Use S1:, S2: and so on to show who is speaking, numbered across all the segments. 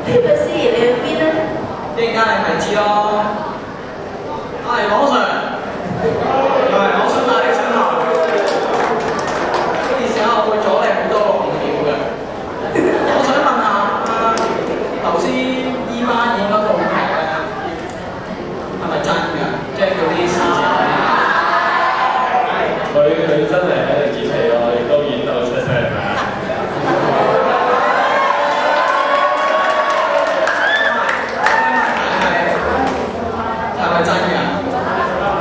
S1: 呢個司儀你去邊咧？
S2: 一陣間你咪知咯。係網上，係我想帶你上台。唔好意思啊，我會阻你好多6秒嘅。我想問下，頭先依班演嗰套劇咧，係咪真㗎？即係叫啲師姐。
S3: 佢真係喺度演戲咯，亦都演到出聲啊！
S2: 係咪真㗎？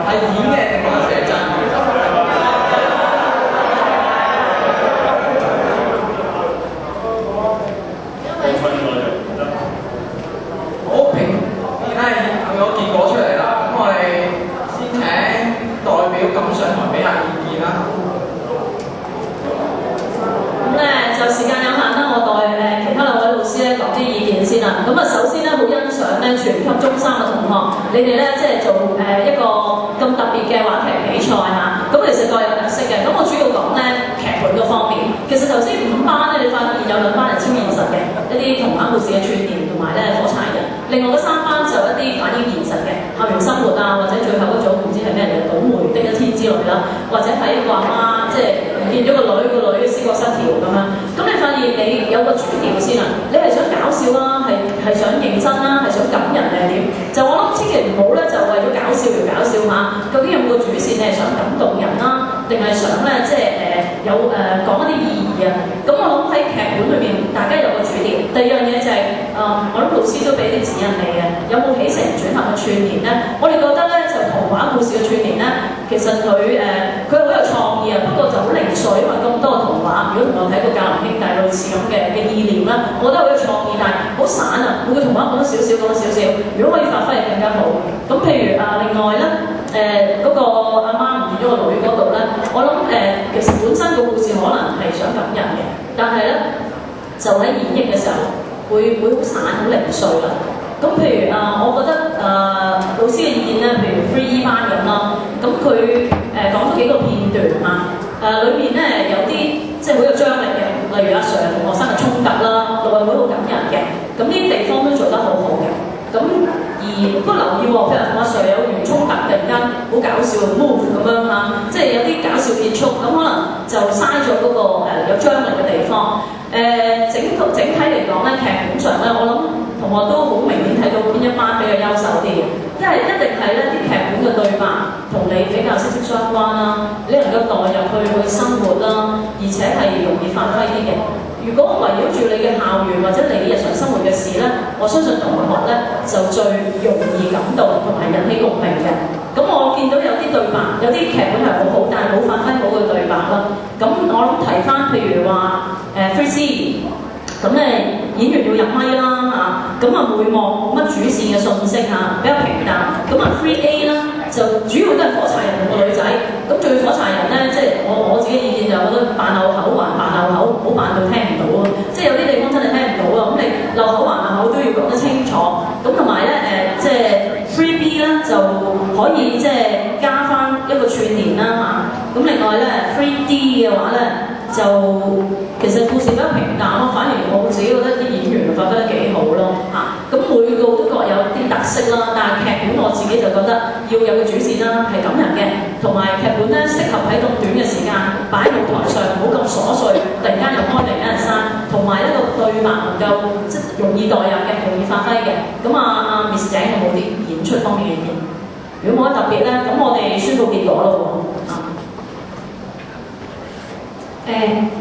S2: 係演嘅定還是係真嘅？好評，係個結果出嚟啦。咁我哋先請代表咁上台俾下意見啦。
S4: 咁咧就時間有限啦，我代其他兩位老師咧講啲意見先啦。咁啊，首先咧好欣賞咧全級中三嘅同學，你哋咧即係做一個咁特別嘅話劇比賽嚇。咁其實各有特色嘅。咁我主要講咧劇本嗰方面。其實頭先5班咧，你發現有2班係超現實嘅，一啲童話故事嘅串聯同埋咧火柴人。另外嗰3班就一啲反映現實嘅校園生活啊，或者最後嗰種唔知係咩嚟嘅倒霉的一天之類啦，或者係一個阿媽即係唔見咗個女思覺失調咁樣。咁你發現你有個主調先啊，你係想搞笑啦，係想認真啦，係想感人定係點？就我諗千祈唔好咧，就為咗搞笑而搞笑嚇。究竟有冇個主線你係想感動人啦，定係想咧即係有講一啲意義啊？咁我諗喺劇本裏面，大家有個主調。第二樣嘢就係我諗老師都俾啲指引你嘅，有冇起承轉合嘅串聯咧？我哋覺得咧就童話故事嘅串聯咧，其實佢好有創意啊，不過就好零碎，因為咁多嘅童話。如果同我睇過《格林兄弟》類似咁嘅意念咧，我覺得好有創意，但係好散啊，每個童話講多少少，講多少少。如果可以發揮，就更加好。咁譬如另外咧，嗰個阿媽唔見咗個女嗰度咧，我諗其實本身個故事可能係想感人嘅，但係咧就喺演繹嘅時候會好散、好零碎啦。咁譬如我覺得老師嘅意見咧，譬如 Free 班咁啦，咁佢講咗幾個片段嚇，裏面咧有啲即係好有張力嘅，例如阿 Sir 同學生嘅衝突啦，陸運會好感人嘅，咁呢啲地方都做得好好嘅。咁不過留意喎，譬如阿 Sir 有完衝突，突然間好搞笑 move 咁樣嚇，即係有啲搞笑結束，咁可能就嘥咗嗰個有張力嘅地方。整體嚟講咧，劇本上咧，我諗同學都好明顯睇到邊一班比較優秀啲嘅，因為一定係咧啲劇本嘅對白同你比較息息相關啦，你能夠代入去生活啦，而且係容易發揮啲嘅。如果圍繞住你嘅校園或者你日常生活嘅事咧，我相信同學咧就最容易感動同埋引起共鳴嘅。咁我見到有啲對白，有啲劇本係好好，但係冇發揮好嘅對白啦。咁我諗提翻，譬如話Free C， 咁咧演員要入咪啦嚇，咁每幕冇乜主線嘅信息嚇，比較平淡。咁Free A 啦，就主要都係火柴人同個女仔。咁最火柴人咧，即係我自己意見就覺得扮漏口還扮漏口，唔好扮到聽唔到啊！即係有啲地方真係聽唔到啊！咁你漏口還漏口都要講得清楚。咁同埋咧即係 Free B 咧就可以即係加翻一個串聯啦嚇。咁另外咧 Free D 嘅話咧，就其實故事比較平淡咯，反而我自己覺得啲演員發揮得幾好咯嚇。咁每個都各有啲特色啦，但係劇本我自己就覺得要有個主線啦，係感人嘅，同埋劇本咧適合喺咁短嘅時間擺喺舞台上，唔好咁瑣碎，突然間又開嚟俾人刪，同埋一個對白能夠即係容易代入嘅，容易發揮嘅。咁Miss 井有冇啲演出方面嘅意見？如果冇乜特別咧，咁我哋宣佈結果咯喎。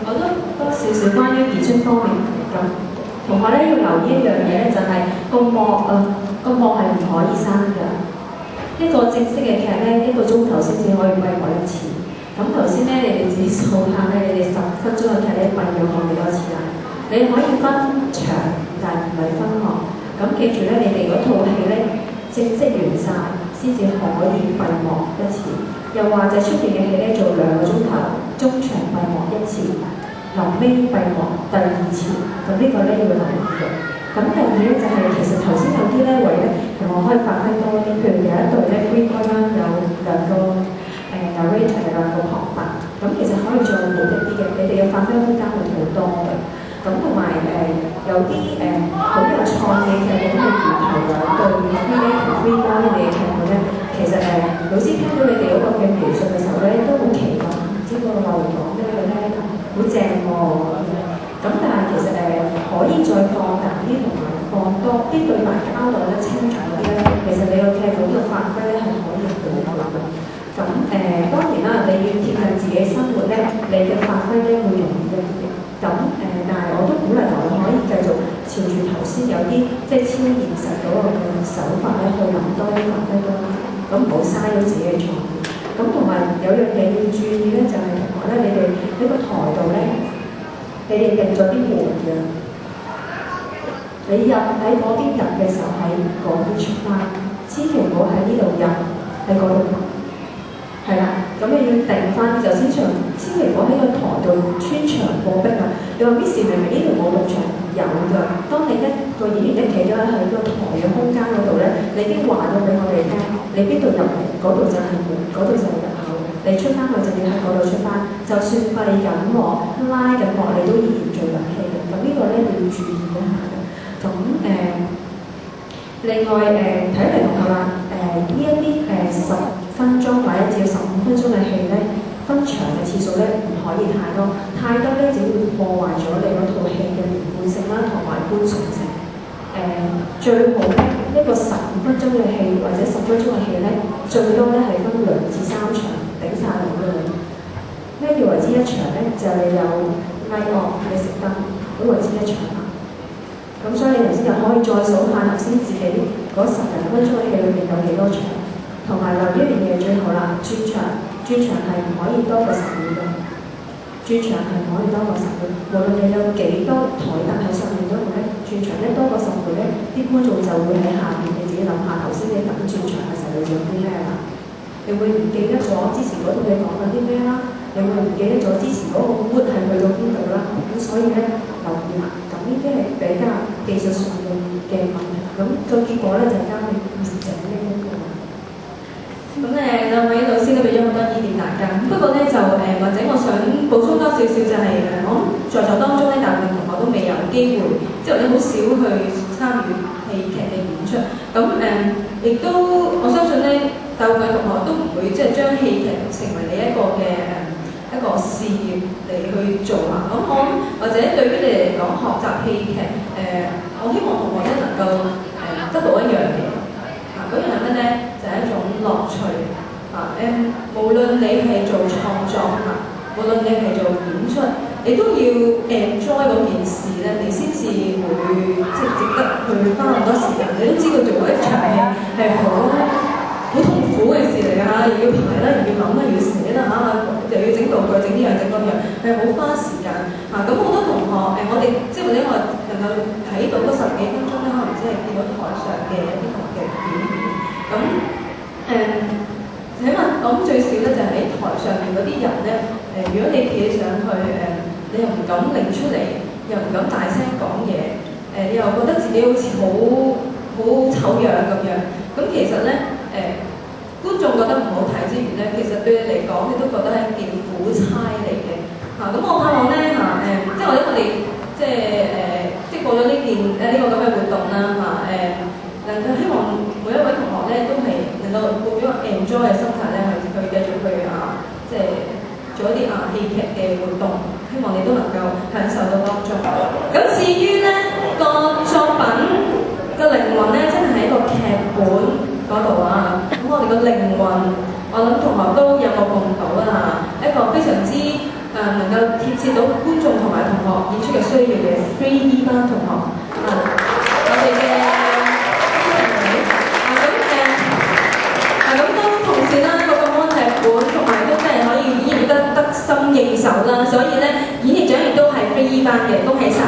S5: 我都多少少關於演出方面咁，同學咧要留意一樣嘢咧，就係個幕係唔可以刪㗎。一個正式嘅劇咧，1個鐘頭先至可以閉幕一次。咁頭先咧，你哋自己數下咧，你哋10分鐘嘅劇咧閉咗幾多次啦？你可以分場，但係唔係分幕。咁記住咧，你哋嗰套戲咧正式完晒先至可以閉幕一次。又或者出邊嘅戲咧做2個鐘頭，中場閉幕1次，臨尾閉幕第2次。咁呢個咧要留意嘅。咁第二咧就係、其實頭先有啲咧位咧，同我可以發揮多啲。譬如有一對咧 Free 嗰間有2個narrator 嘅2個旁白，咁其實可以再好啲嘅。你哋嘅發揮空間會好多嘅。咁同埋有啲好有創意咁但係其實可以再放大啲同埋放多啲對白交代得清楚啲咧，其實你個劇本嘅發揮咧係可以好好嘅。咁當然啦，你要貼近自己生活咧，你嘅發揮咧會容易一啲。咁但係我都鼓勵我可以繼續朝住頭先有啲即係超現實嗰個嘅手法咧去諗多啲發揮多啲，咁唔好嘥咗自己嘅創意。咁同埋有樣嘢要注意咧，就係同學咧，你哋呢個台度咧，你哋定咗啲門嘅，你入喺嗰邊入嘅時候喺嗰邊出翻，千祈唔好喺呢度入，喺嗰度入。係啦，咁你要定翻就先場，千祈唔好喺個台度穿牆過壁啊！你話 Miss 明明呢度冇幕牆有㗎，當你一個演員一企咗喺個台嘅空間嗰度咧，你已經話咗俾我哋聽，你邊度入嚟，嗰度就係門，嗰度就係入口，你出翻去就要喺嗰度出翻，就算閉緊幕、拉緊幕，你都依然做緊戲嘅。咁呢個咧要注意一下嘅。咁另外睇嚟同學啦，呢一啲10分鐘或者至15分鐘嘅戲咧，分場嘅次數咧唔可以太多，太多咧只會破壞咗你嗰套戲嘅連貫性啦，同埋觀賞性。最好咧一個15分鐘嘅戲或者10分鐘嘅戲咧，最多咧係分2至3場頂晒籠嘅。咩叫為之一場咧？就係有咪樂嘅熄燈，咁為之一場啦。咁所以你頭先就可以再數下頭先自己嗰10零分鐘嘅戲裏面有幾多場。同埋留一樣嘢最好啦，轉場係唔可以多過10秒嘅，轉場係唔可以多過10秒。無論你有幾多台凳喺上面都好咧，轉場咧多過10秒咧，啲觀眾就會喺下邊。你自己諗下，頭先你等轉場嘅時候你做啲咩啦？你會唔記得咗之前嗰套你講緊啲咩啦？你會唔記得咗之前嗰個 mood 係去到邊度啦？咁所以咧留意啦。咁呢啲係比較技術上嘅問題。咁個結果咧就係交俾Miss整呢一個。咁兩位老師都俾咗好多意見大家，不過咧就或者我想補充多少少就係我諗在座當中咧大部分同學都未有機會，即係或者好少去參與戲劇嘅演出。咁亦都我相信咧，大部分同學都唔會即係將戲劇成為你一個嘅一個事業嚟去做啦。咁我諗或者對於你嚟講學習戲劇我希望同學咧能夠得到一樣嘢。嗰樣係咩咧？就係一種樂趣無論你係做創作無論你係做演出，你都要 enjoy 嗰件事咧，你先至會即係值得去花咁多時間。你都知道做一場戲係好痛苦嘅事嚟㗎嚇，又要排啦，又要諗啦，又要寫啦嚇，又要整道具，整呢樣整嗰樣，係好花時間嚇。咁好多同學我哋即係或者我能夠睇到嗰10幾分鐘咧，可能只係見到台上嘅一啲同學嘅表演。咁起碼我諗最少咧就係喺台上面嗰啲人咧，如果你企上去你又唔敢擰出嚟，又唔敢大聲講嘢，你又覺得自己好似好醜樣咁樣，咁其實咧觀眾覺得唔好睇之餘咧，其實對你嚟講你都覺得係一件苦差嚟嘅嚇。咁我盼望咧即係或者我哋即係過咗呢件呢個咁嘅活動啦能夠希望每一位同學咧都係能夠抱咗個 enjoy 嘅心態咧，去繼續去即係做一啲戲劇嘅活動，希望你都能夠享受到當中。咁至於咧個作品嘅靈魂咧，真係喺個劇本嗰度啊。咁我哋個靈魂，我諗同學都有目共睹啦，一個非常之能夠貼切到觀眾同埋同學演出嘅需要嘅 3E 班同學我哋嘅。咁都同時啦，個咁安劇本同埋都真係可以演繹得心應手啦，所以咧演繹獎亦都係3E班嘅，恭喜晒！